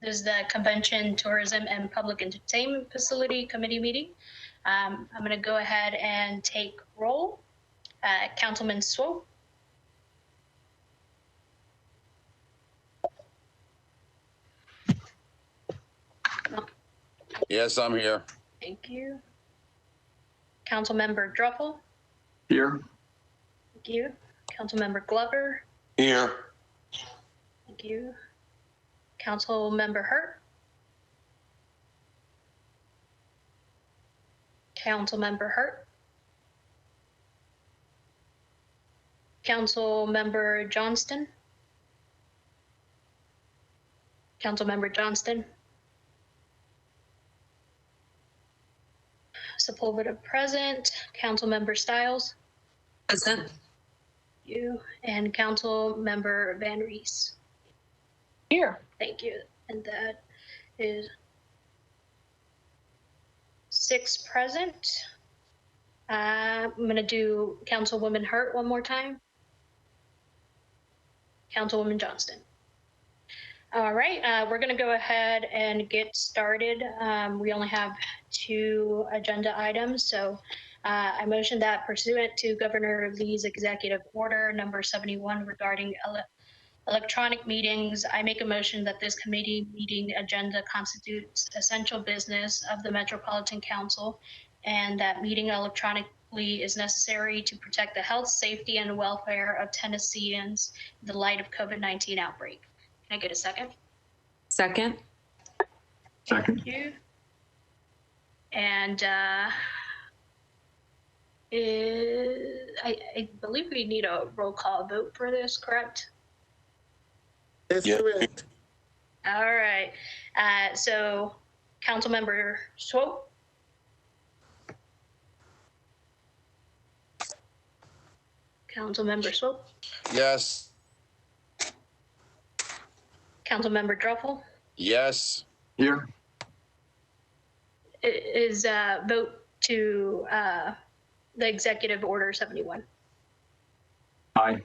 This is the Convention, Tourism, and Public Entertainment Facility Committee meeting. I'm going to go ahead and take roll. Councilman Swope. Yes, I'm here. Thank you. Councilmember Druffel. Here. Thank you. Councilmember Glover. Here. Thank you. Councilmember Hurt. Councilmember Hurt. Councilmember Johnston. Councilmember Johnston. Sepulveda present. Councilmember Stiles. Present. Thank you. And Councilmember Van Rees. Here. Thank you. And that is 6 present. I'm going to do Councilwoman Hurt one more time. Councilwoman Johnston. All right, we're going to go ahead and get started. We only have 2 agenda items, so I motion that pursuant to Governor Lee's executive order number 71 regarding electronic meetings, I make a motion that this committee meeting agenda constitutes essential business of the Metropolitan Council and that meeting electronically is necessary to protect the health, safety, and welfare of Tennesseans in the light of COVID-19 outbreak. Can I get a second? Second. Second. Thank you. And I believe we need a roll call vote for this, correct? That's correct. All right. So Councilmember Swope. Councilmember Swope. Yes. Councilmember Druffel. Yes. Here. Is vote to the executive order 71. Aye.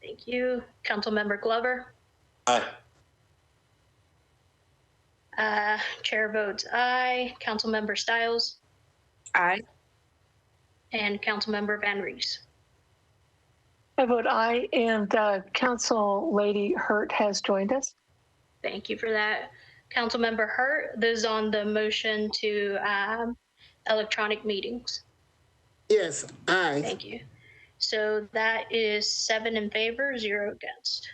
Thank you. Councilmember Glover. Aye. Chair votes aye. Councilmember Stiles. Aye. And Councilmember Van Rees. I vote aye, and Council Lady Hurt has joined us. Thank you for that. Councilmember Hurt, this is on the motion to electronic meetings. Yes, aye. Thank you. So that is 7 in favor, 0 against.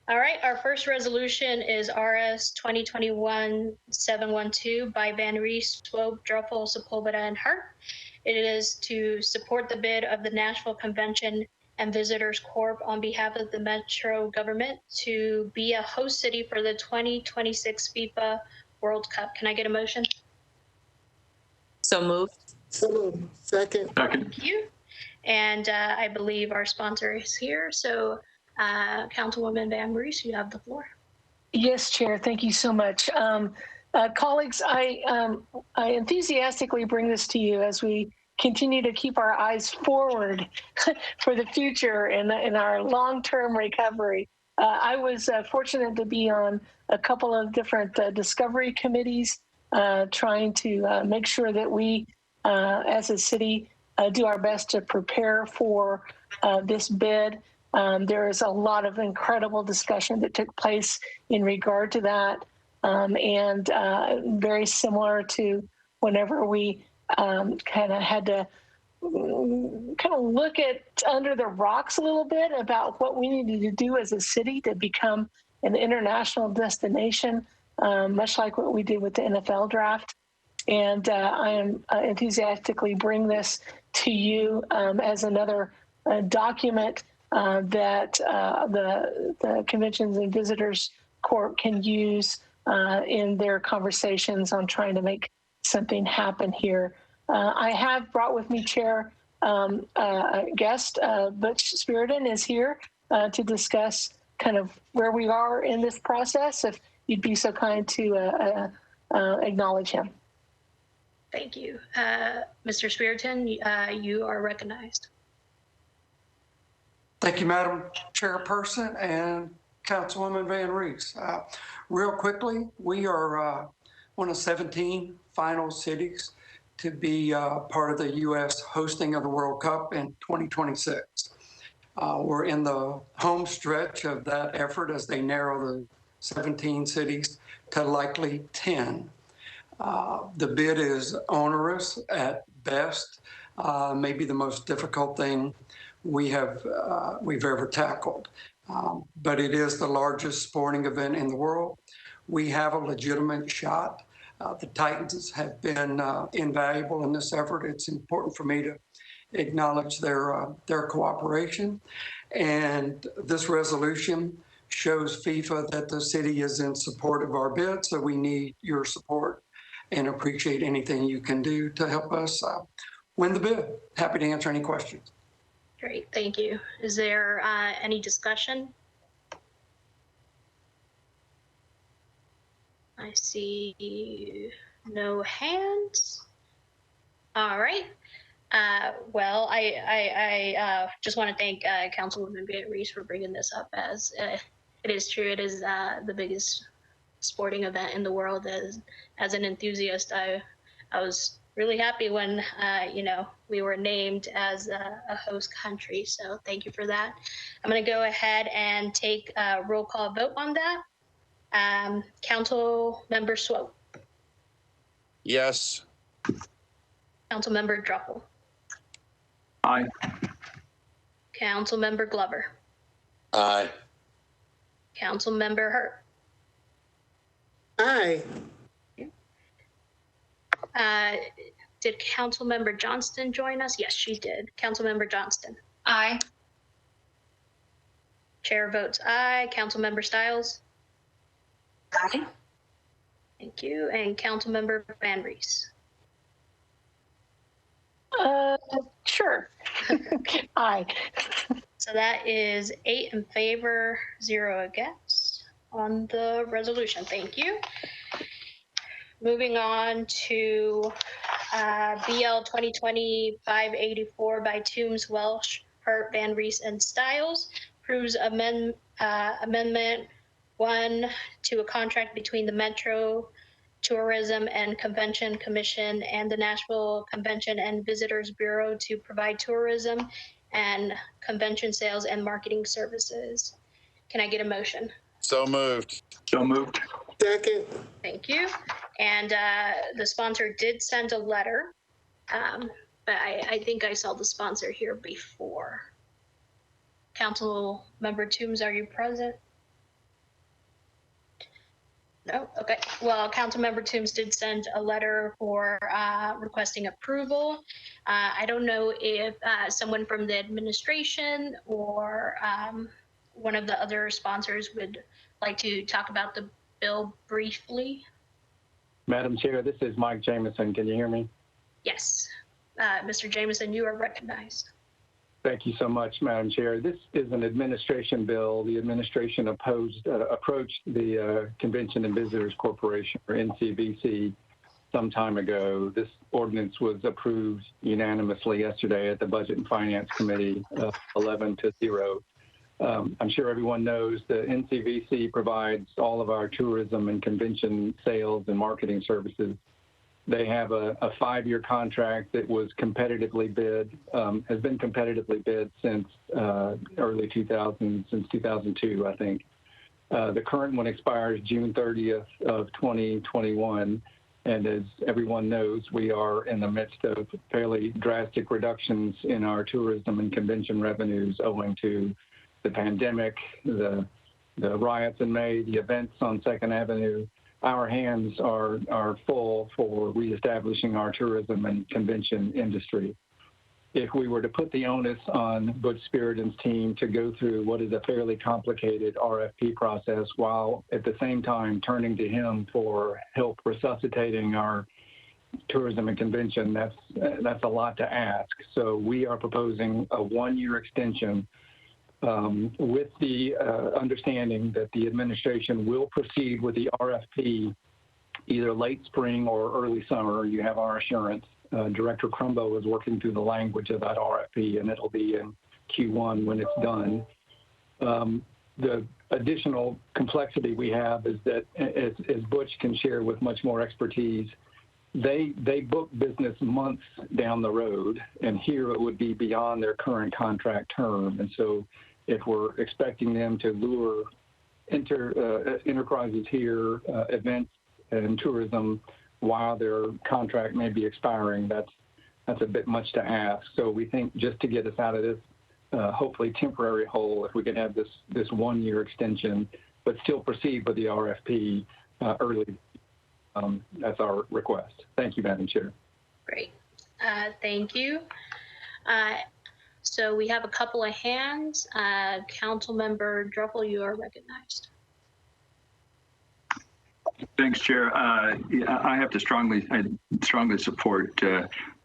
All right, our first resolution is RS 2021-712 by Van Rees, Swope, Druffel, Sepulveda, and Hart. It is to support the bid of the Nashville Convention and Visitors Corp on behalf of the Metro government to be a host city for the 2026 FIFA World Cup. Can I get a motion? So moved. So moved. Second. Second. Thank you. And I believe our sponsor is here. So Councilwoman Van Rees, you have the floor. Yes, Chair. Thank you so much. Colleagues, I enthusiastically bring this to you as we continue to keep our eyes forward for the future and in our long-term recovery. I was fortunate to be on a couple of different discovery committees trying to make sure that we, as a city, do our best to prepare for this bid. There is a lot of incredible discussion that took place in regard to that, and very similar to whenever we kind of had to look at under the rocks a little bit about what we needed to do as a city to become an international destination, much like what we did with the NFL draft. And I am enthusiastically bring this to you as another document that the Conventions and Visitors Corp can use in their conversations on trying to make something happen here. I have brought with me, Chair, a guest, Butch Spiriton is here to discuss kind of where we are in this process, if you'd be so kind to acknowledge him. Thank you. Mr. Spiriton, you are recognized. Thank you, Madam Chairperson and Councilwoman Van Rees. Real quickly, we are one of 17 final cities to be part of the U.S. hosting of the World Cup in 2026. We're in the home stretch of that effort as they narrow the 17 cities to likely 10. The bid is onerous at best, maybe the most difficult thing we've ever tackled. But it is the largest sporting event in the world. We have a legitimate shot. The Titans have been invaluable in this effort. It's important for me to acknowledge their cooperation. And this resolution shows FIFA that the city is in support of our bid, so we need your support and appreciate anything you can do to help us win the bid. Happy to answer any questions. Great, thank you. Is there any discussion? I see no hands. All right. Well, I just want to thank Councilwoman Van Rees for bringing this up, as it is true. It is the biggest sporting event in the world. As an enthusiast, I was really happy when we were named as a host country. So thank you for that. I'm going to go ahead and take a roll call vote on that. Council Member Swope. Yes. Council Member Druffel. Aye. Council Member Glover. Aye. Council Member Hurt. Aye. Did Council Member Johnston join us? Yes, she did. Council Member Johnston. Aye. Chair votes aye. Council Member Stiles. Aye. Thank you. And Council Member Van Rees. Sure. Aye. So that is 8 in favor, 0 against on the resolution. Thank you. Moving on to BL 2020-584 by Toombs, Welsh, Hurt, Van Rees, and Stiles. Approves Amendment 1 to a contract between the Metro Tourism and Convention Commission and the Nashville Convention and Visitors Bureau to provide tourism and convention sales and marketing services. Can I get a motion? So moved. So moved. Second. Thank you. And the sponsor did send a letter, but I think I saw the sponsor here before. Council Member Toombs, are you present? No? Okay. Well, Councilmember Toombs did send a letter for requesting approval. I don't know if someone from the administration or one of the other sponsors would like to talk about the bill briefly. Madam Chair, this is Mike Jameson. Can you hear me? Yes. Mr. Jameson, you are recognized. Thank you so much, Madam Chair. This is an administration bill. The administration approached the Convention and Visitors Corporation, or NCVC, some time ago. This ordinance was approved unanimously yesterday at the Budget and Finance Committee, 11-0. I'm sure everyone knows the NCVC provides all of our tourism and convention sales and marketing services. They have a 5-year contract that was competitively bid, has been competitively bid since early 2000, since 2002, I think. The current one expires June 30th of 2021. And as everyone knows, we are in the midst of fairly drastic reductions in our tourism and convention revenues owing to the pandemic, the riots in May, the events on 2nd Avenue. Our hands are full for reestablishing our tourism and convention industry. If we were to put the onus on Butch Spiriden's team to go through what is a fairly complicated RFP process while at the same time turning to him for help resuscitating our tourism and convention, that's a lot to ask. So we are proposing a 1-year extension with the understanding that the administration will proceed with the RFP either late spring or early summer. You have our assurance. Director Crumbo is working through the language of that RFP, and it'll be in Q1 when it's done. the additional complexity we have is that, as Butch can share with much more expertise, they book business months down the road, and here it would be beyond their current contract term. And so if we're expecting them to lure enterprises here, events and tourism, while their contract may be expiring, that's a bit much to ask. So we think just to get us out of this hopefully temporary hole, if we could have this 1 year extension, but still proceed with the RFP early. That's our request. Thank you, Madam Chair. Great. Thank you. So we have a couple of hands. Councilmember Druffel, you are recognized. Thanks, Chair. I have to strongly support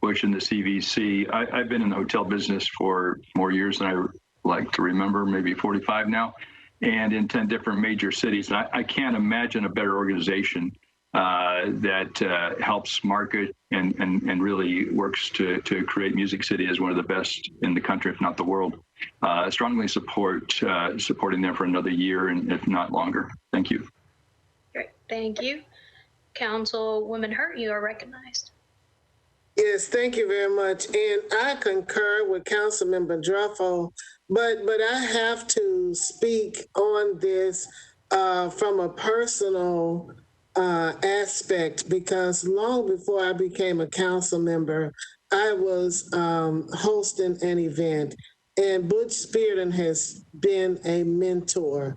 Bush and the CVC. I've been in the hotel business for more years than I like to remember, maybe 45 now, and in 10 different major cities. And I can't imagine a better organization that helps market and really works to create Music City as one of the best in the country, if not the world. I strongly support supporting them for another year, and if not longer. Thank you. Great. Thank you. Councilwoman Hurt, you are recognized. Yes, thank you very much. And I concur with Councilmember Druffel, but I have to speak on this from a personal aspect, because long before I became a council member, I was hosting an event, and Butch Spearden has been a mentor.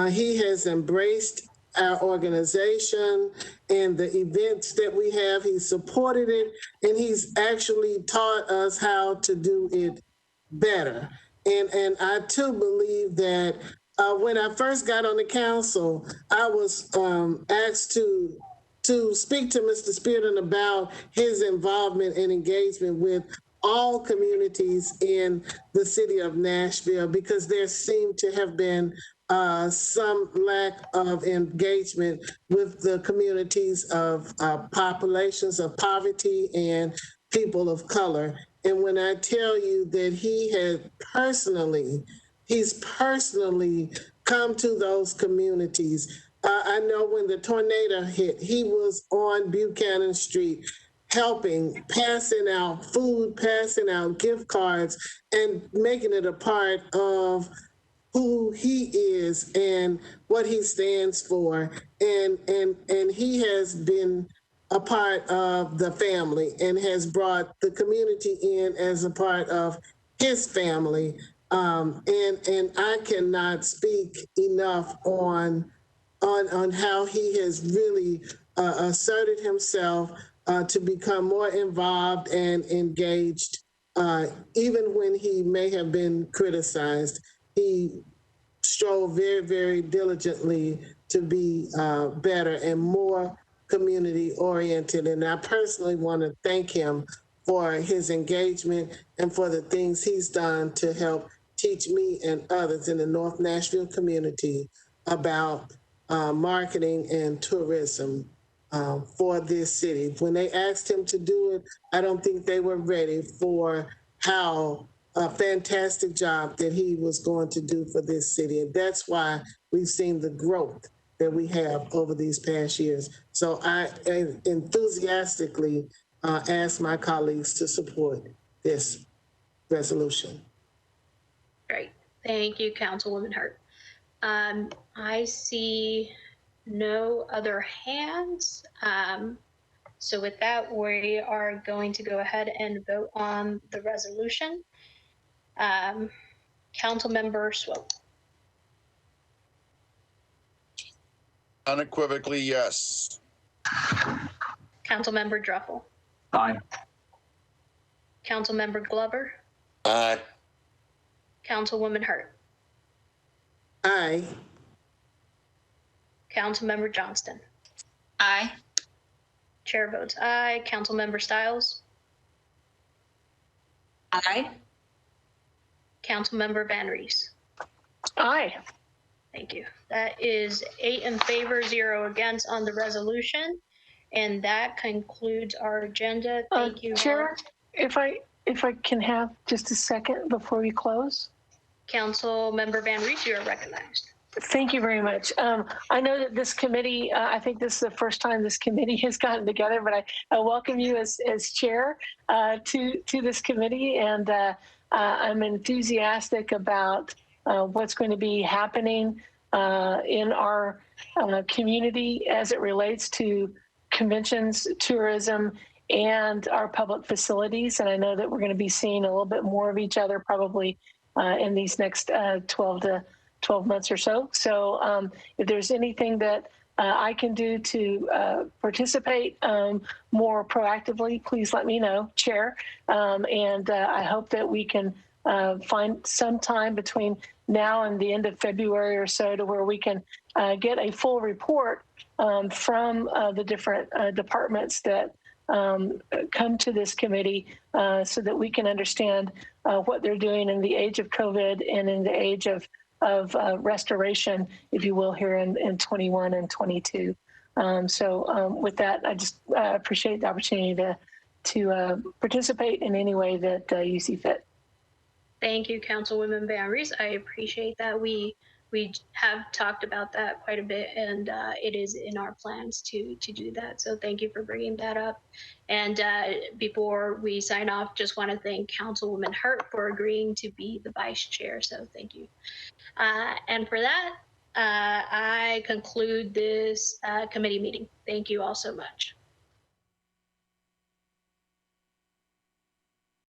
He has embraced our organization and the events that we have. He supported it, and he's actually taught us how to do it better. And I too believe that when I first got on the council, I was asked to speak to Mr. Spearden about his involvement and engagement with all communities in the city of Nashville, because there seemed to have been some lack of engagement with the communities of populations of poverty and people of color. And when I tell you that he's personally come to those communities. I know when the tornado hit, he was on Buchanan Street helping, passing out food, passing out gift cards, and making it a part of who he is and what he stands for. And he has been a part of the family and has brought the community in as a part of his family. And I cannot speak enough on how he has really asserted himself to become more involved and engaged. Even when he may have been criticized, he strove very, very diligently to be better and more community oriented. And I personally want to thank him for his engagement and for the things he's done to help teach me and others in the North Nashville community about marketing and tourism for this city. When they asked him to do it, I don't think they were ready for how a fantastic job that he was going to do for this city. And that's why we've seen the growth that we have over these past years. So I enthusiastically ask my colleagues to support this resolution. Great. Thank you, Councilwoman Hurt. I see no other hands. So with that, we are going to go ahead and vote on the resolution. Councilmember Swope. Unequivocally, yes. Councilmember Druffel. Aye. Councilmember Glover. Aye. Councilwoman Hurt. Aye. Councilmember Johnston. Aye. Chair votes aye. Councilmember Stiles. Aye. Councilmember Van Rees. Aye. Thank you. That is 8 in favor, 0 against on the resolution. And that concludes our agenda. Thank you. Chair, if I can have just a second before we close. Council Member Van Rees, you are recognized. Thank you very much. I know that this committee, I think this is the first time this committee has gotten together, but I welcome you as chair to this committee, and I'm enthusiastic about what's going to be happening in our community as it relates to conventions, tourism, and our public facilities. And I know that we're going to be seeing a little bit more of each other probably in these next 12 months or so. So if there's anything that I can do to participate more proactively, please let me know, Chair. And I hope that we can find some time between now and the end of February or so to where we can get a full report from the different departments that come to this committee so that we can understand what they're doing in the age of COVID and in the age of restoration, if you will, here in 21 and 22. With that, I just appreciate the opportunity to participate in any way that you see fit. Thank you, Councilwoman Van Rees. I appreciate that. We have talked about that quite a bit, and it is in our plans to do that. So thank you for bringing that up. And before we sign off, just want to thank Councilwoman Hurt for agreeing to be the vice chair. So thank you. And for that, I conclude this committee meeting. Thank you all so much.